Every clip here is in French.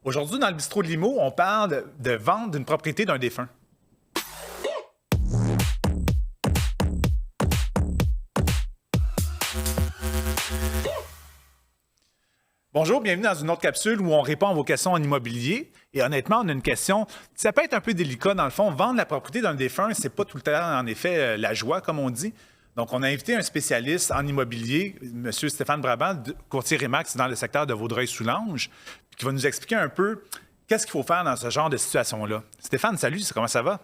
Aujourd'hui, dans le bistrot de Limo, on parle de vente d'une propriété d'un défunt. Bonjour, bienvenue dans une autre capsule où on répond à vos questions en immobilier. Et honnêtement, on a une question, ça peut être un peu délicat dans le fond. Vendre la propriété d'un défunt, c'est pas tout le temps, en effet, la joie, comme on dit. Donc, on a invité un spécialiste en immobilier, M. Stéphane Brabant, courtier Remax dans le secteur de Vaudreuil-Soulanges, qui va nous expliquer un peu qu'est-ce qu'il faut faire dans ce genre de situation-là. Stéphane, salut, comment ça va?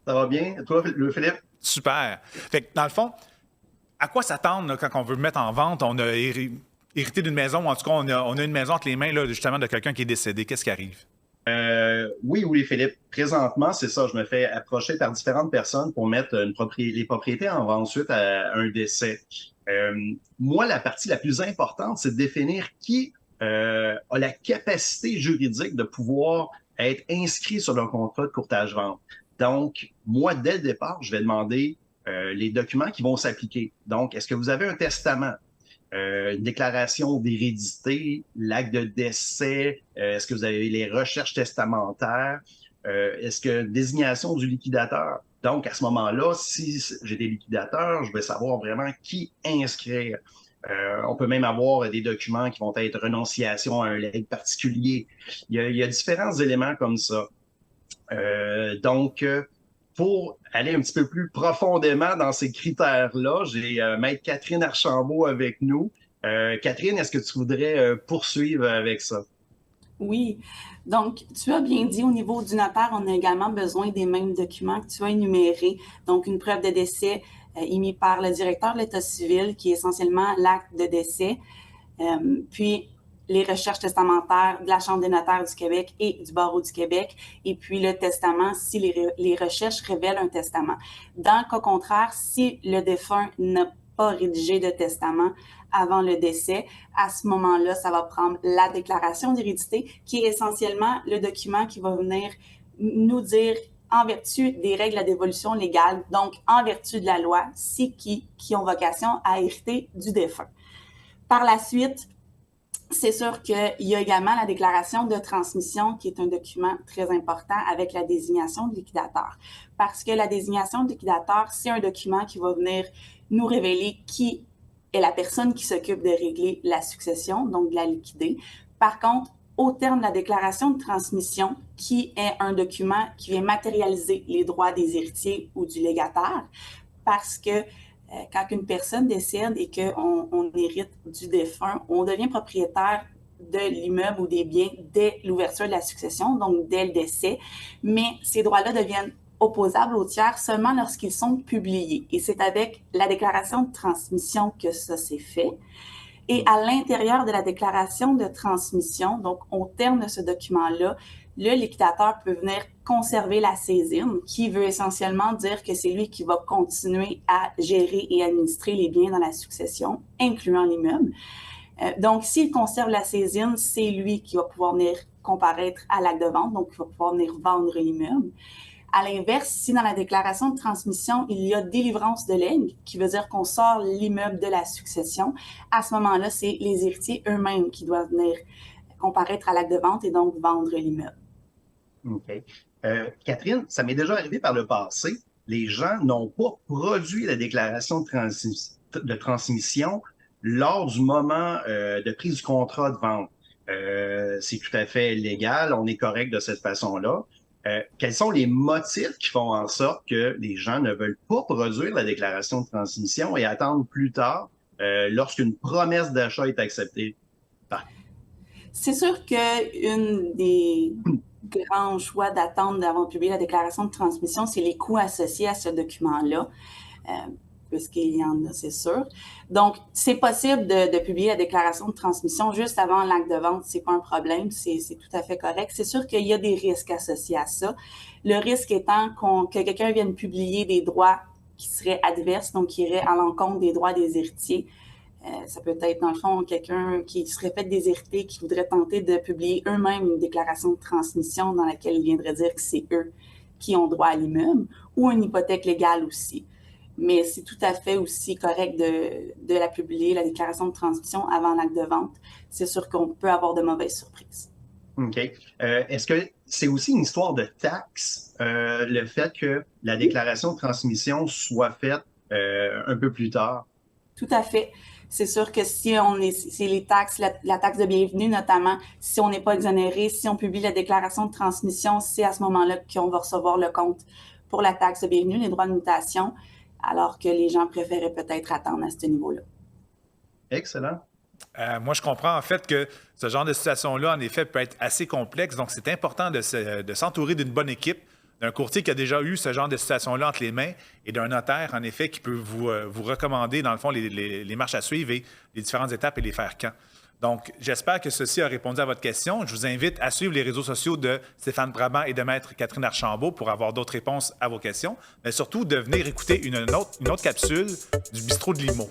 Ça va bien? Toi, le Philippe? Super. Fait que, dans le fond, à quoi s'attendre là, quand on veut mettre en vente? On a hérité d'une maison, ou en tout cas, on a une maison entre les mains là, justement de quelqu'un qui est décédé. Qu'est-ce qui arrive? Oui, Philippe. Présentement, c'est ça. Je me fais approcher par différentes personnes pour mettre les propriétés en vente suite à un décès. Euh, Moi, la partie la plus importante, c'est de définir qui a la capacité juridique de pouvoir être inscrit sur le contrat de courtage-vente. Donc, moi, dès le départ, je vais demander les documents qui vont s'appliquer. Donc, est-ce que vous avez un testament? Une déclaration d'hérédité, l'acte de décès, est-ce que vous avez les recherches testamentaires, est-ce que désignation du liquidateur? Donc, à ce moment-là, si j'ai des liquidateurs, je vais savoir vraiment qui inscrire. On peut même avoir des documents qui vont être renonciation à un legs particulier. Il y a différents éléments comme ça. Donc, pour aller un petit peu plus profondément dans ces critères-là, j'ai Maître Catherine Archambault avec nous. Catherine, est-ce que tu voudrais poursuivre avec ça? Oui. Donc, tu as bien dit, au niveau du notaire, on a également besoin des mêmes documents que tu as énumérés. Donc, une preuve de décès émise par le directeur de l'État civil, qui est essentiellement l'acte de décès. Puis, les recherches testamentaires de la Chambre des notaires du Québec et du Barreau du Québec, et puis le testament, si les recherches révèlent un testament. Dans le cas contraire, si le défunt n'a pas rédigé de testament avant le décès, à ce moment-là, ça va prendre la déclaration d'hérédité, qui est essentiellement le document qui va venir nous dire en vertu des règles de dévolution légale, donc en vertu de la loi, c'est qui ont vocation à hériter du défunt. Par la suite, c'est sûr qu'il y a également la déclaration de transmission, qui est un document très important avec la désignation de liquidateur. Parce que la désignation de liquidateur, c'est un document qui va venir nous révéler qui est la personne qui s'occupe de régler la succession, donc de la liquider. Par contre, au terme de la déclaration de transmission, qui est un document qui vient matérialiser les droits des héritiers ou du légataire, parce que quand une personne décède et qu'on hérite du défunt, on devient propriétaire de l'immeuble ou des biens dès l'ouverture de la succession, donc dès le décès, mais ces droits-là deviennent opposables aux tiers seulement lorsqu'ils sont publiés. Et c'est avec la déclaration de transmission que ça s'est fait. Et à l'intérieur de la déclaration de transmission, donc au terme de ce document-là, le liquidateur peut venir conserver la saisine, qui veut essentiellement dire que c'est lui qui va continuer à gérer et administrer les biens dans la succession, incluant l'immeuble. Donc, s'il conserve la saisine, c'est lui qui va pouvoir venir comparaître à l'acte de vente, donc il va pouvoir venir vendre l'immeuble. À l'inverse, si dans la déclaration de transmission, il y a délivrance de legs, qui veut dire qu'on sort l'immeuble de la succession, à ce moment-là, c'est les héritiers eux-mêmes qui doivent venir comparaître à l'acte de vente et donc vendre l'immeuble. OK. Catherine, ça m'est déjà arrivé par le passé. Les gens n'ont pas produit la déclaration de transmission lors du moment de prise du contrat de vente. C'est tout à fait légal, on est correct de cette façon-là. Quels sont les motifs qui font en sorte que les gens ne veulent pas produire la déclaration de transmission et attendre plus tard lorsqu'une promesse d'achat est acceptée? C'est sûr qu'une des grands choix d'attendre d'avoir publié la déclaration de transmission, c'est les coûts associés à ce document-là, puisqu'il y en a, c'est sûr. Donc, c'est possible de publier la déclaration de transmission juste avant l'acte de vente, c'est pas un problème, c'est tout à fait correct. C'est sûr qu'il y a des risques associés à ça. Le risque étant que quelqu'un vienne publier des droits qui seraient adverses, donc qui iraient à l'encontre des droits des héritiers. Ça peut être, dans le fond, quelqu'un qui serait fait déshériter, qui voudrait tenter de publier eux-mêmes une déclaration de transmission dans laquelle il viendrait dire que c'est eux qui ont droit à l'immeuble, ou une hypothèque légale aussi. Mais c'est tout à fait aussi correct de la publier, la déclaration de transmission, avant l'acte de vente. C'est sûr qu'on peut avoir de mauvaises surprises. OK. Est-ce que c'est aussi une histoire de taxe, le fait que la déclaration de transmission soit faite un peu plus tard? Tout à fait. C'est sûr que si c'est les taxes, la taxe de bienvenue notamment, si on n'est pas exonéré, si on publie la déclaration de transmission, c'est à ce moment-là qu'on va recevoir le compte pour la taxe de bienvenue, les droits de mutation, alors que les gens préféraient peut-être attendre à ce niveau-là. Excellent. Moi, je comprends en fait que ce genre de situation-là, en effet, peut être assez complexe. Donc, c'est important de s'entourer d'une bonne équipe, d'un courtier qui a déjà eu ce genre de situation-là entre les mains et d'un notaire, en effet, qui peut vous recommander, dans le fond, les marches à suivre et les différentes étapes et les faire quand. Donc, j'espère que ceci a répondu à votre question. Je vous invite à suivre les réseaux sociaux de Stéphane Brabant et de Maître Catherine Archambault pour avoir d'autres réponses à vos questions, mais surtout de venir écouter une autre capsule du Bistrot de Limo.